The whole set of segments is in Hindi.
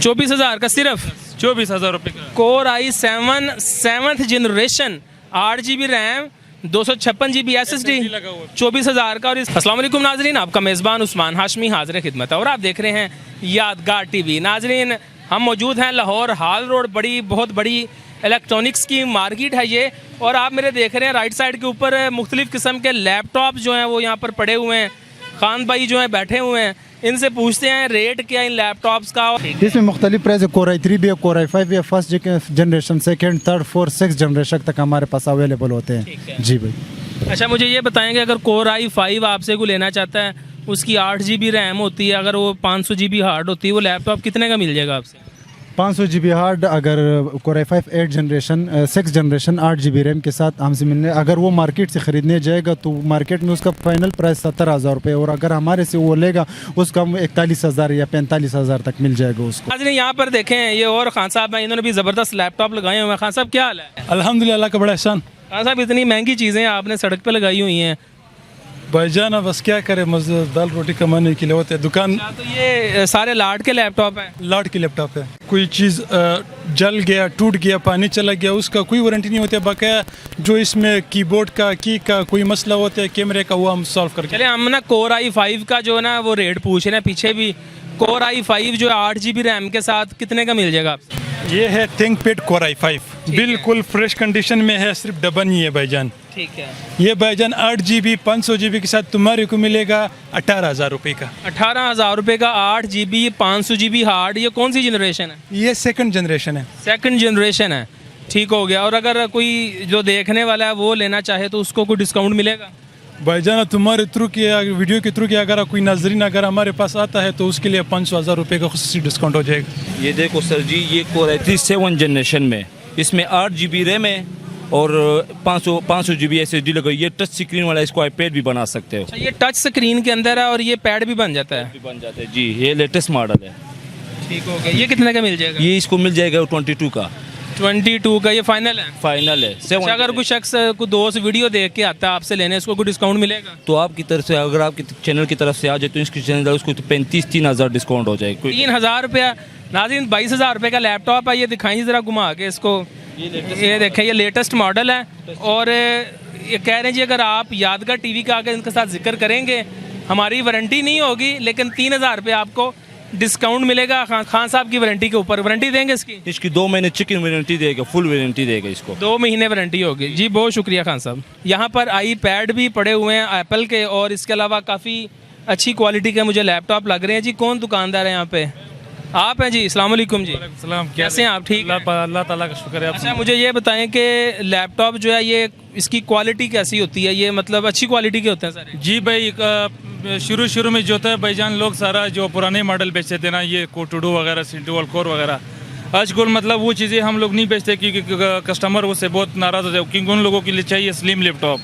24,000 का सिर्फ 24,000 रुपये का। Core i7 7th generation 8 GB RAM 256 GB SSD 24,000 का। और अस्सलाम वालेकुम नाजरीन, आपका मेज़बान उस्मान हाशमी हाजिर खिदमत है और आप देख रहे हैं यादगार टीवी। नाजरीन, हम मौजूद हैं लाहौर हाल रोड, बहुत बड़ी इलेक्ट्रॉनिक्स की मार्केट है ये। और आप मेरे देख रहे हैं राइट साइड के ऊपर मुख्तलिफ़ किस्म के लैपटॉप जो हैं वो यहाँ पर पड़े हुए हैं। खान भाई जो हैं बैठे हुए हैं, इनसे पूछते हैं रेट क्या इन लैपटॉप्स का। इसमें मुख्तलिफ प्राइस है, कोर i3 भी है, कोर i5 भी है, first generation, second, third, fourth, 6 generation तक हमारे पास अवेलेबल होते हैं। जी भाई। अच्छा, मुझे ये बताएंगे अगर कोर i5 आपसे कोई लेना चाहता है, उसकी 8 GB रैम होती है, अगर वो 500 GB हार्ड होती है, वो लैपटॉप कितने का मिल जाएगा आपसे? 500 GB हार्ड, अगर core i5 8 generation 6 generation 8 GB RAM के साथ हमसे मिलने, अगर वो मार्केट से ख़रीदने जाएगा तो मार्केट में उसका फाइनल प्राइस 70,000 रुपये, और अगर हमारे से वो लेगा उसका 41,000 या 45,000 तक मिल जाएगा उसको। आज यहाँ पर देखें, ये और खान साहब हैं, इन्होंने भी ज़बरदस्त लैपटॉप लगाए हुए हैं। खान साहब क्या हाल है? अल्हम्दुलिल्लाह का बड़ा एहसान। खान साहब, इतनी महंगी चीज़ें आपने सड़क पर लगाई हुई हैं। भाईजान अब बस क्या करे, मजदूर दाल रोटी कमाने के लिए होते हैं दुकान। तो ये सारे लाट के लैपटॉप हैं? लाट की लैपटॉप है। कोई चीज़ जल गया, टूट गया, पानी चला गया, उसका कोई वारंटी नहीं होती है। बकाया जो इसमें कीबोर्ड का, की का कोई मसला होता है, कैमरे का, वो हम सॉल्व करके। चले हम ना कोर i5 का जो है ना वो रेट पूछ रहे हैं। पीछे भी कोर i5 जो 8 GB रैम के साथ कितने का मिल जाएगा आपसे? ये है थिंकपैड कोर i5, बिल्कुल फ्रेश कंडीशन में है, सिर्फ डब्बा नहीं है भाईजान। ठीक है। ये भाईजान 8 GB 500 GB के साथ तुम्हारे को मिलेगा 18,000 रुपये का। 18,000 रुपये का 8 GB 500 GB हार्ड। ये कौन सी जनरेशन है? ये सेकंड जनरेशन है। सेकंड जनरेशन है, ठीक हो गया। और अगर कोई जो देखने वाला है वो लेना चाहे तो उसको कोई डिस्काउंट मिलेगा? भाईजान तुम्हारे थ्रू के वीडियो के थ्रू के अगर कोई नाजरीन अगर हमारे पास आता है तो उसके लिए 500,000 रुपये का खुशी डिस्काउंट हो जाएगा। ये देखो सर जी, ये कोर i3 7 जनरेशन में, इसमें 8 GB रैम है और 500 GB SSD लगाई। ये टच स्क्रीन वाला, इसको iPad भी बना सकते हो। अच्छा, ये टच स्क्रीन के अंदर है और ये पैड भी बन जाता है? बन जाता है जी, ये लेटेस्ट मॉडल है। ठीक हो गया। ये कितने का मिल जाएगा? ये इसको मिल जाएगा 22 का। 22 का ये फाइनल है? फाइनल है। अच्छा, अगर कोई शख्स कोई दोस्त वीडियो देख के आता है आपसे लेने, इसको कोई डिस्काउंट मिलेगा? तो आपकी तरफ से, अगर आपके चैनल की तरफ से आ जाए तो इसके चैनल उसको तो 3,000 डिस्काउंट हो जाएगा। 3,000 रुपया। नाज़रीन, 22,000 रुपये का लैपटॉप है। ये दिखाइए ज़रा घुमा के इसको। ये देखें, ये लेटेस्ट मॉडल है। और ये कह रहे हैं जी अगर आप यादगार टीवी का आकर इनके साथ जिक्र करेंगे, हमारी वारंटी नहीं होगी लेकिन 3,000 रुपये आपको डिस्काउंट मिलेगा। खान साहब की वारंटी के ऊपर। वारंटी देंगे इसकी 2 महीने चिकन वारंटी देगा, फुल वारंटी देगा इसको। 2 महीने वारंटी होगी जी। बहुत शुक्रिया खान साहब। यहाँ पर iPad भी पड़े हुए हैं एप्पल के, और इसके अलावा काफ़ी अच्छी क्वालिटी के मुझे लैपटॉप लग रहे हैं जी। कौन दुकानदार है यहाँ पे? आप हैं जी? अस्सलाम वालेकुम जी। सलाम, कैसे हैं आप? ठीक है, अल्लाह ताला का शुक्र है। अच्छा, मुझे ये बताएं कि लैपटॉप जो है ये इसकी क्वालिटी कैसी होती है? ये मतलब अच्छी क्वालिटी के होते हैं सारे? जी भाई, शुरू में जो होता है भाईजान, लोग सारा जो पुराने मॉडल बेचते थे ना, ये कोटोडो वगैरह, सिंटुअल कोर वगैरह, आजकल मतलब वो चीज़ें हम लोग नहीं बेचते क्योंकि कस्टमर उससे बहुत नाराज़ हो जाए, क्योंकि उन लोगों के लिए चाहिए स्लिम लैपटॉप।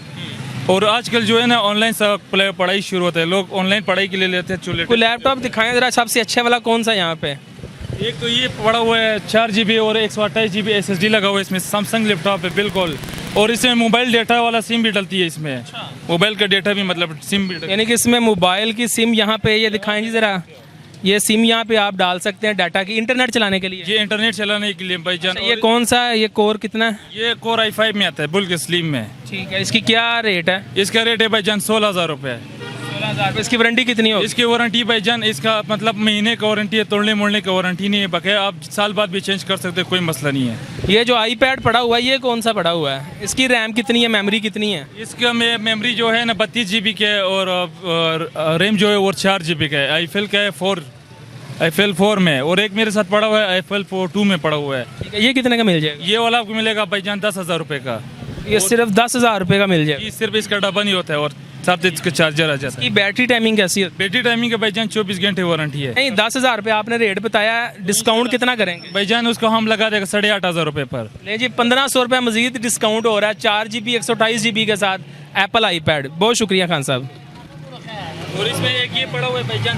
और आजकल जो है ना ऑनलाइन सब पढ़ाई शुरू होता है, लोग ऑनलाइन पढ़ाई के लिए लेते हैं चूल्हे। कोई लैपटॉप दिखाएं ज़रा, सबसे अच्छा वाला कौन सा यहाँ पे? एक तो ये पड़ा हुआ है 4 GB और 128 GB SSD लगा हुआ है इसमें। सैमसंग लैपटॉप है बिल्कुल, और इसमें मोबाइल डेटा वाला सिम भी डलती है इसमें। मोबाइल का डेटा भी, मतलब सिम भी, यानी कि इसमें मोबाइल की सिम यहाँ पे, ये दिखाएं जी ज़रा, ये सिम यहाँ पे आप डाल सकते हैं डाटा की, इंटरनेट चलाने के लिए। ये इंटरनेट चलाने के लिए भाईजान। ये कौन सा है? ये कोर कितना है? ये कोर i5 में आता है, बुल्क स्लिम में। ठीक है। इसकी क्या रेट है? इसका रेट है भाईजान 16,000 रुपये। 16,000। इसकी वारंटी कितनी होगी? इसकी वारंटी भाईजान, इसका मतलब महीने का वारंटी है, तोड़ने मोड़ने का वारंटी नहीं है। बकाया आप साल बाद भी चेंज कर सकते हैं, कोई मसला नहीं है। ये जो iPad पड़ा हुआ है, ये कौन सा पड़ा हुआ है? इसकी रैम कितनी है, मेमोरी कितनी है? इसका मेमोरी जो है ना 32 GB का है, और रैम जो है वो 4 GB का है। आईफेल का है 4 में, और एक मेरे साथ पड़ा हुआ है आईफेल 2 में पड़ा हुआ है। ठीक है। ये कितने का मिल जाएगा? ये वाला आपको मिलेगा भाईजान 10,000 रुपये का। ये सिर्फ 10,000 रुपये का मिल जाएगा? ये सिर्फ इसका डब्बा नहीं होता है, और साथ इसका चार्जर आ जाता है। इसकी बैटरी टाइमिंग कैसी होती है? बैटरी टाइमिंग का भाईजान 24 घंटे वारंटी है। नहीं, 10,000 रुपये आपने रेट बताया, डिस्काउंट कितना करेंगे? भाईजान उसको हम लगा देगा 8,500 रुपये पर। नहीं जी, 1,500 रुपये मजीद डिस्काउंट हो रहा है 4 GB 128 GB के साथ एप्पल iPad। बहुत शुक्रिया खान साहब। और इसमें एक ये पड़ा हुआ है भाईजान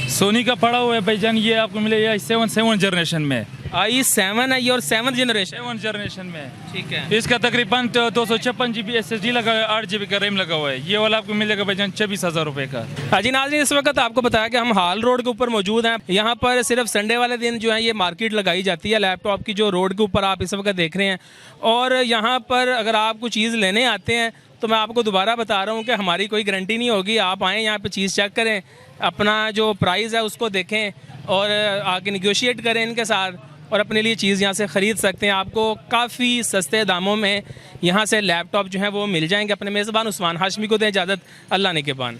सोनी का पड़ा हुआ है भाईजान। ये आपको मिलेगा 7 जनरेशन में। i7 है ये और 7th जनरेशन। 7 जनरेशन में ठीक है। इसका तकरीबन 256 GB SSD लगा हुआ है, 8 GB का रैम लगा हुआ है। ये वाला आपको मिलेगा भाईजान 24,000 रुपए का। हाजी नाज़रीन, इस वक्त आपको बताया कि हम हाल रोड के ऊपर मौजूद हैं। यहाँ पर सिर्फ संडे वाले दिन जो है ये मार्केट लगाई जाती है लैपटॉप की, जो रोड के ऊपर आप इस वक्त देख रहे हैं। और यहाँ पर अगर आप कुछ चीज़ लेने आते हैं तो मैं आपको दोबारा बता रहा हूँ कि हमारी कोई गारंटी नहीं होगी। आप आएँ यहाँ पे चीज़ चेक करें, अपना जो प्राइस है उसको देखें और आके निगोशिएट करें इनके साथ और अपने लिए चीज़ यहाँ से ख़रीद सकते हैं। आपको काफ़ी सस्ते दामों में यहाँ से लैपटॉप जो है वो मिल जाएंगे। अपने मेज़बान उस्मान हाशमी को दें इजाज़त। अल्लाह ने के बान।